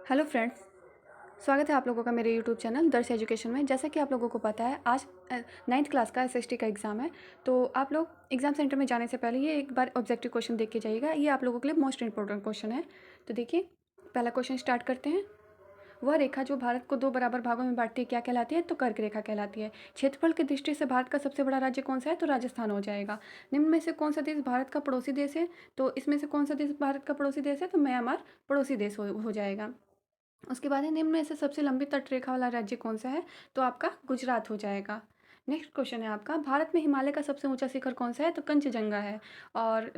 Hello friends, स्वागत है आप लोगों का मेरे यूट्यूब चैनल दर्श एजुकेशन में। जैसा कि आप लोगों को पता है, आज 9th क्लास का एसएसटी का एग्ज़ाम है। तो आप लोग एग्ज़ाम सेंटर में जाने से पहले ये एक बार ऑब्जेक्टिव क्वेश्चन देख के जाइएगा। ये आप लोगों के लिए मोस्ट इंपॉर्टेंट क्वेश्चन है। तो देखिए, पहला क्वेश्चन स्टार्ट करते हैं। वह रेखा जो भारत को दो बराबर भागों में बांटती है क्या कहलाती है? तो कर्क रेखा कहलाती है। क्षेत्रफल की दृष्टि से भारत का सबसे बड़ा राज्य कौन सा है? तो राजस्थान हो जाएगा। निम्न में से कौन सा देश भारत का पड़ोसी देश है? तो इसमें से कौन सा देश भारत का पड़ोसी देश है? तो म्यांमार पड़ोसी देश हो जाएगा। उसके बाद है, निम्न में से सबसे लंबी तटरेखा वाला राज्य कौन सा है? तो आपका गुजरात हो जाएगा। नेक्स्ट क्वेश्चन है आपका, भारत में हिमालय का सबसे ऊंचा शिखर कौन सा है? तो कंचनजंगा है। और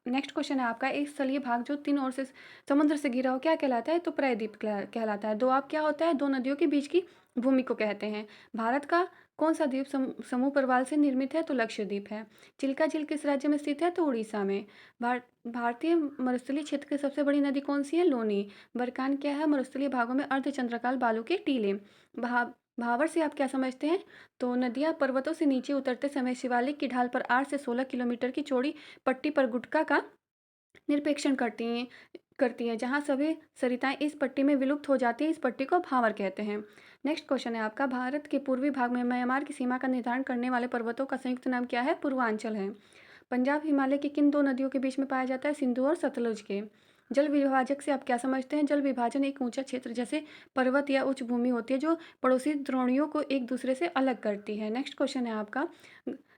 नेक्स्ट क्वेश्चन है आपका, एक स्थलीय भाग जो तीन ओर से समुद्र से घिरा हो क्या कहलाता है? तो प्रायद्वीप कहलाता है। दो आप क्या होता है? दो नदियों के बीच की भूमि को कहते हैं। भारत का कौन सा द्वीप समूह प्रवाल से निर्मित है? तो लक्षद्वीप है। चिल्का झील किस राज्य में स्थित है? तो उड़ीसा में। भारतीय मरुस्थलीय क्षेत्र की सबसे बड़ी नदी कौन सी है? लोनी। बरकान क्या है? मरुस्थलीय भागों में अर्धचंद्राकार बालू के टीले। भावर से आप क्या समझते हैं? तो नदियां पर्वतों से नीचे उतरते समय शिवालिक की ढाल पर 8 से 16 किलोमीटर की चौड़ी पट्टी पर गुटका का निरपेक्षण करती हैं जहां सभी सरिताएं इस पट्टी में विलुप्त हो जाती हैं। इस पट्टी को भावर कहते हैं। नेक्स्ट क्वेश्चन है आपका, भारत के पूर्वी भाग में म्यांमार की सीमा का निर्धारण करने वाले पर्वतों का संयुक्त नाम क्या है? पूर्वांचल है। पंजाब हिमालय की किन दो नदियों के बीच में पाया जाता है? सिंधु और सतलुज के। जल विभाजक से आप क्या समझते हैं? जल विभाजन एक ऊंचा क्षेत्र जैसे पर्वत या उच्च भूमि होती है जो पड़ोसी द्रोणियों को एक दूसरे से अलग करती है। नेक्स्ट क्वेश्चन है आपका,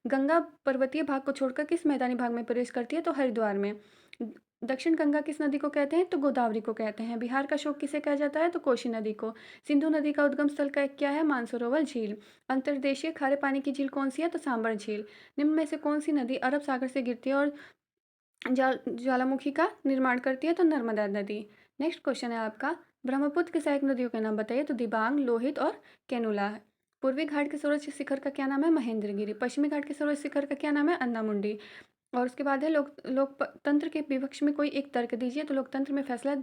गंगा पर्वतीय भाग को छोड़कर किस मैदानी भाग में प्रवेश करती है? तो हरिद्वार में। दक्षिण गंगा किस नदी को कहते हैं? तो गोदावरी को कहते हैं। बिहार का शोक किसे कहा जाता है? तो कोसी नदी को। सिंधु नदी का उद्गम स्थल का क्या है? मानसरोवर झील। अंतर्देशीय खारे पानी की झील कौन सी है? तो सांबर झील। निम्न में से कौन सी नदी अरब सागर से गिरती है और ज्वालामुखी का निर्माण करती है? तो नर्मदा नदी। नेक्स्ट क्वेश्चन है आपका, ब्रह्मपुत्र की सहायक नदियों के नाम बताइए? तो दिबांग, लोहित और कैनुला है। पूर्वी घाट के सर्वोच्च शिखर का क्या नाम है? महेंद्रगिरी। पश्चिमी घाट के सर्वोच्च शिखर का क्या नाम है? अन्नामुंडी। और उसके बाद है, लोकतंत्र के विपक्ष में कोई एक तर्क दीजिए। तो लोकतंत्र में फैसला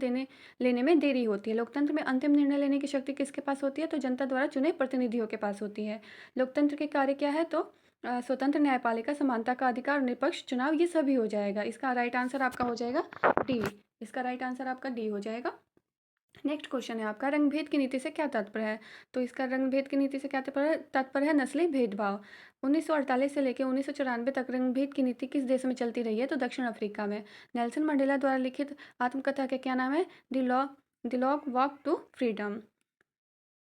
लेने में देरी होती है। लोकतंत्र में अंतिम निर्णय लेने की शक्ति किसके पास होती है? तो जनता द्वारा चुने प्रतिनिधियों के पास होती है। लोकतंत्र के कार्य क्या है? तो स्वतंत्र न्यायपालिका, समानता का अधिकार, निष्पक्ष चुनाव, ये सभी हो जाएगा। इसका राइट आंसर आपका हो जाएगा डी। इसका राइट आंसर आपका डी हो जाएगा। नेक्स्ट क्वेश्चन है आपका, रंगभेद की नीति से क्या तात्पर्य है? तो इसका रंगभेद की नीति से क्या तात्पर्य है? नस्ली भेदभाव। 1948 से लेकर 1994 तक रंगभेद की नीति किस देश में चलती रही है? तो दक्षिण अफ्रीका में। नेल्सन मंडेला द्वारा लिखित आत्मकथा का क्या नाम है? The long walk to freedom.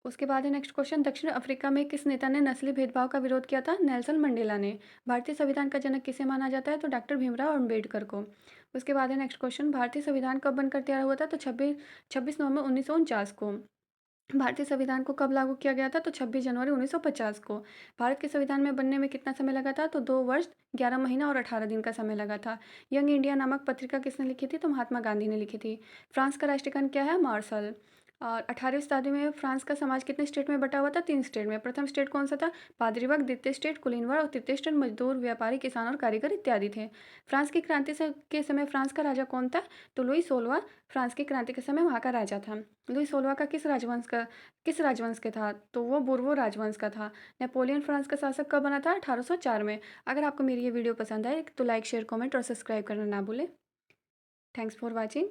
उसके बाद है नेक्स्ट क्वेश्चन, दक्षिण अफ्रीका में किस नेता ने नस्ली भेदभाव का विरोध किया था? नेल्सन मंडेला ने। भारतीय संविधान का जनक किसे माना जाता है? तो डॉक्टर भीमराव अम्बेडकर को। उसके बाद है नेक्स्ट क्वेश्चन, भारतीय संविधान कब बनकर तैयार हुआ था? तो 26 नवंबर 1949 को। भारतीय संविधान को कब लागू किया गया था? तो 26 जनवरी 1950 को। भारत के संविधान में बनने में कितना समय लगा था? तो 2 वर्ष 11 महीना और 18 दिन का समय लगा था। यंग इंडिया नामक पत्रिका किसने लिखी थी? तो महात्मा गांधी ने लिखी थी। फ्रांस का राष्ट्रीय क्या है? मार्शल। और 18वीं शताब्दी में फ्रांस का समाज कितने स्टेट में बटा हुआ था? 3 स्टेट में। प्रथम स्टेट कौन सा था? पादरी वर्ग। द्वितीय स्टेट कुलीन वर्ग और तृतीय स्टेट मजदूर, व्यापारी, किसान और कारीगर इत्यादि थे। फ्रांस की क्रांति के समय फ्रांस का राजा कौन था? तो लुई 16वां फ्रांस की क्रांति के समय वहाँ का राजा था। लुई 16वां का किस राजवंश के था? तो वो बुर्बो राजवंश का था। नेपोलियन फ्रांस का शासक कब बना था? 1804 में। अगर आपको मेरी ये वीडियो पसंद आए तो लाइक, शेयर, कमेंट और सब्सक्राइब करना ना भूलें। Thanks for watching.